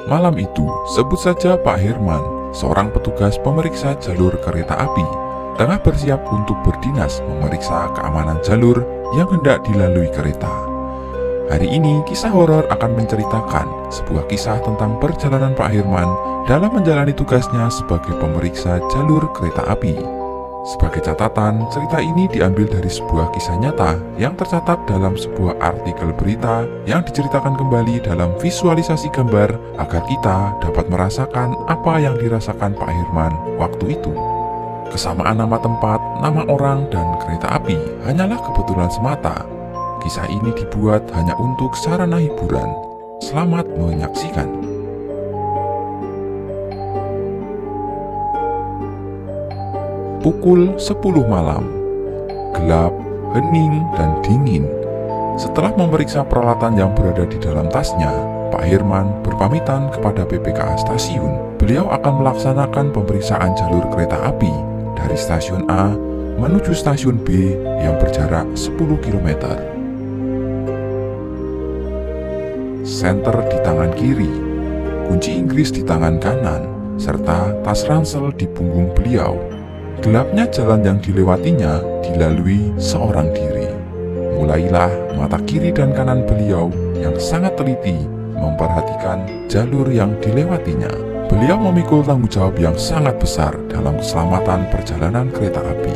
Malam itu, sebut saja Pak Herman, seorang petugas pemeriksa jalur kereta api, tengah bersiap untuk berdinas memeriksa keamanan jalur yang hendak dilalui kereta. Hari ini, kisah horor akan menceritakan sebuah kisah tentang perjalanan Pak Herman dalam menjalani tugasnya sebagai pemeriksa jalur kereta api. Sebagai catatan, cerita ini diambil dari sebuah kisah nyata yang tercatat dalam sebuah artikel berita yang diceritakan kembali dalam visualisasi gambar agar kita dapat merasakan apa yang dirasakan Pak Herman waktu itu. Kesamaan nama tempat, nama orang, dan kereta api hanyalah kebetulan semata. Kisah ini dibuat hanya untuk sarana hiburan. Selamat menyaksikan. Pukul 10 malam. Gelap, hening, dan dingin. Setelah memeriksa peralatan yang berada di dalam tasnya, Pak Herman berpamitan kepada PPKA stasiun. Beliau akan melaksanakan pemeriksaan jalur kereta api dari stasiun A menuju stasiun B yang berjarak 10 km. Senter di tangan kiri, kunci Inggris di tangan kanan, serta tas ransel di punggung beliau. Gelapnya jalan yang dilewatinya dilalui seorang diri. Mulailah mata kiri dan kanan beliau yang sangat teliti memperhatikan jalur yang dilewatinya. Beliau memikul tanggung jawab yang sangat besar dalam keselamatan perjalanan kereta api.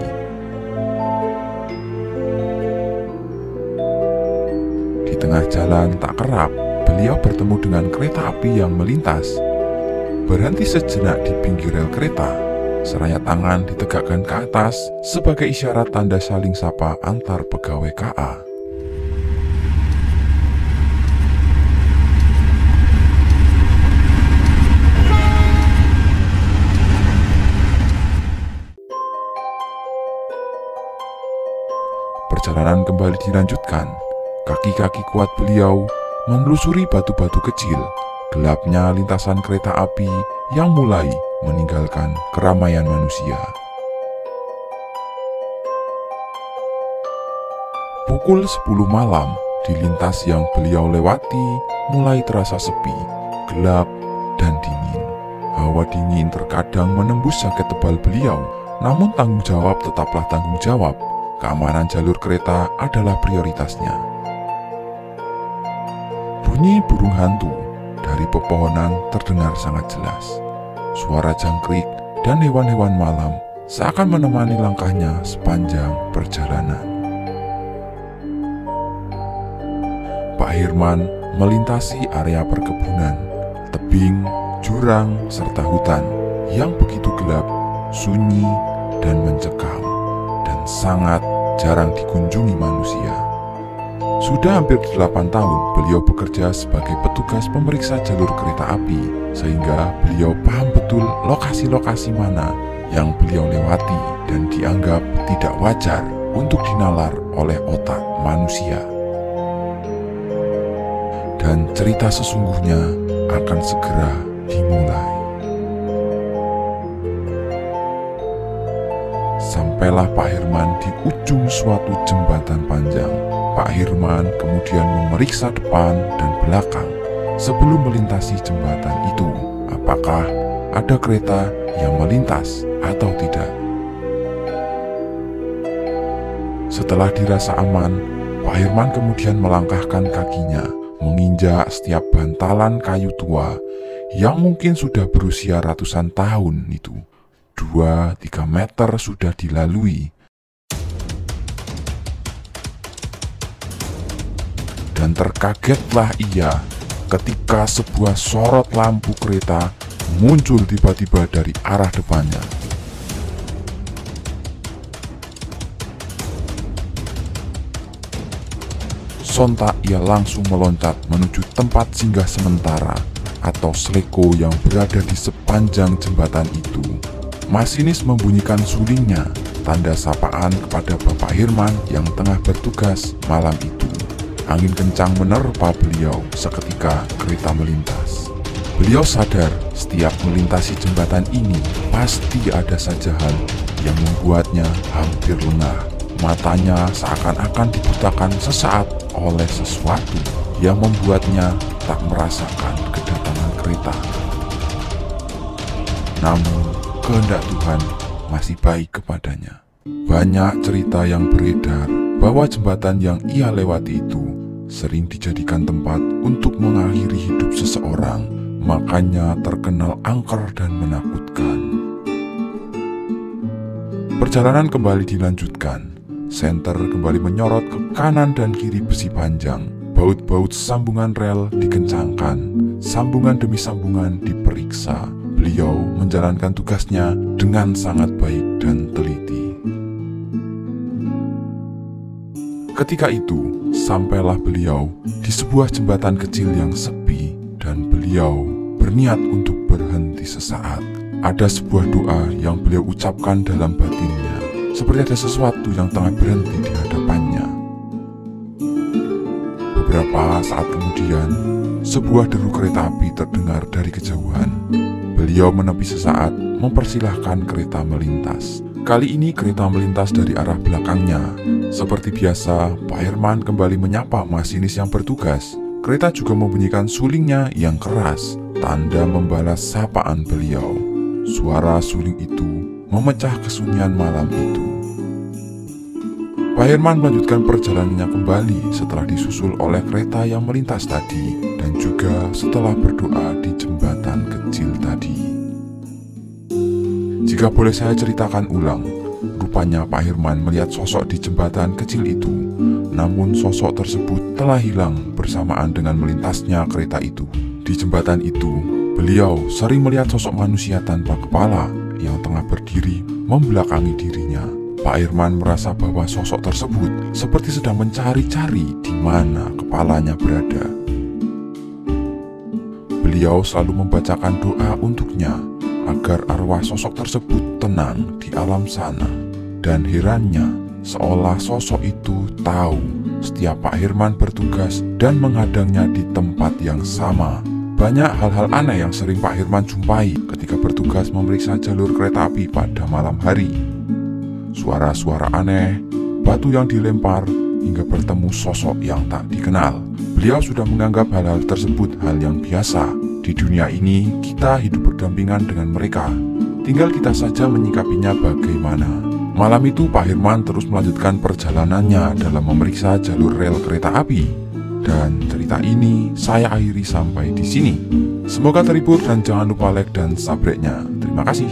Di tengah jalan tak kerap, beliau bertemu dengan kereta api yang melintas. Berhenti sejenak di pinggir rel kereta. Seraya tangan ditegakkan ke atas sebagai isyarat tanda saling sapa antar pegawai KA. Perjalanan kembali dilanjutkan. Kaki-kaki kuat beliau menelusuri batu-batu kecil. Gelapnya lintasan kereta api yang mulai meninggalkan keramaian manusia. Pukul 10 malam, di lintas yang beliau lewati mulai terasa sepi, gelap, dan dingin. Hawa dingin terkadang menembus jaket tebal beliau, namun tanggung jawab tetaplah tanggung jawab. Keamanan jalur kereta adalah prioritasnya. Bunyi burung hantu dari pepohonan terdengar sangat jelas. Suara jangkrik dan hewan-hewan malam seakan menemani langkahnya sepanjang perjalanan. Pak Herman melintasi area perkebunan, tebing, jurang, serta hutan yang begitu gelap, sunyi, dan mencekam, dan sangat jarang dikunjungi manusia. Sudah hampir 8 tahun beliau bekerja sebagai petugas pemeriksa jalur kereta api, sehingga beliau paham betul lokasi-lokasi mana yang beliau lewati dan dianggap tidak wajar untuk dinalar oleh otak manusia. Dan cerita sesungguhnya akan segera dimulai. Sampailah Pak Herman di ujung suatu jembatan panjang. Pak Herman kemudian memeriksa depan dan belakang sebelum melintasi jembatan itu. Apakah ada kereta yang melintas atau tidak? Setelah dirasa aman, Pak Herman kemudian melangkahkan kakinya, menginjak setiap bantalan kayu tua yang mungkin sudah berusia ratusan tahun itu. 2-3 meter sudah dilalui. Dan terkagetlah ia ketika sebuah sorot lampu kereta muncul tiba-tiba dari arah depannya. Sontak ia langsung meloncat menuju tempat singgah sementara atau sleko yang berada di sepanjang jembatan itu. Masinis membunyikan sulingnya, tanda sapaan kepada Bapak Herman yang tengah bertugas malam itu. Angin kencang menerpa beliau seketika kereta melintas. Beliau sadar setiap melintasi jembatan ini pasti ada saja hal yang membuatnya hampir lengah. Matanya seakan-akan dibutakan sesaat oleh sesuatu yang membuatnya tak merasakan kedatangan kereta. Namun, kehendak Tuhan masih baik kepadanya. Banyak cerita yang beredar bahwa jembatan yang ia lewati itu sering dijadikan tempat untuk mengakhiri hidup seseorang, makanya terkenal angker dan menakutkan. Perjalanan kembali dilanjutkan. Senter kembali menyorot ke kanan dan kiri besi panjang. Baut-baut sambungan rel dikencangkan. Sambungan demi sambungan diperiksa. Beliau menjalankan tugasnya dengan sangat baik dan teliti. Ketika itu, sampailah beliau di sebuah jembatan kecil yang sepi dan beliau berniat untuk berhenti sesaat. Ada sebuah doa yang beliau ucapkan dalam batinnya, seperti ada sesuatu yang tengah berhenti di hadapannya. Beberapa saat kemudian, sebuah deru kereta api terdengar dari kejauhan. Beliau menepi sesaat, mempersilahkan kereta melintas. Kali ini kereta melintas dari arah belakangnya. Seperti biasa, Pak Herman kembali menyapa masinis yang bertugas. Kereta juga membunyikan sulingnya yang keras, tanda membalas sapaan beliau. Suara suling itu memecah kesunyian malam itu. Pak Herman melanjutkan perjalanannya kembali setelah disusul oleh kereta yang melintas tadi dan juga setelah berdoa di jembatan kecil tadi. Jika boleh saya ceritakan ulang, rupanya Pak Herman melihat sosok di jembatan kecil itu, namun sosok tersebut telah hilang bersamaan dengan melintasnya kereta itu. Di jembatan itu, beliau sering melihat sosok manusia tanpa kepala yang tengah berdiri membelakangi dirinya. Pak Herman merasa bahwa sosok tersebut seperti sedang mencari-cari di mana kepalanya berada. Beliau selalu membacakan doa untuknya agar arwah sosok tersebut tenang di alam sana. Dan herannya, seolah sosok itu tahu setiap Pak Herman bertugas dan menghadangnya di tempat yang sama. Banyak hal-hal aneh yang sering Pak Herman jumpai ketika bertugas memeriksa jalur kereta api pada malam hari. Suara-suara aneh, batu yang dilempar, hingga bertemu sosok yang tak dikenal. Beliau sudah menganggap hal-hal tersebut hal yang biasa. Di dunia ini, kita hidup berdampingan dengan mereka. Tinggal kita saja menyikapinya bagaimana. Malam itu Pak Herman terus melanjutkan perjalanannya dalam memeriksa jalur rel kereta api. Dan cerita ini saya akhiri sampai di sini. Semoga terhibur dan jangan lupa like dan subscribe-nya. Terima kasih.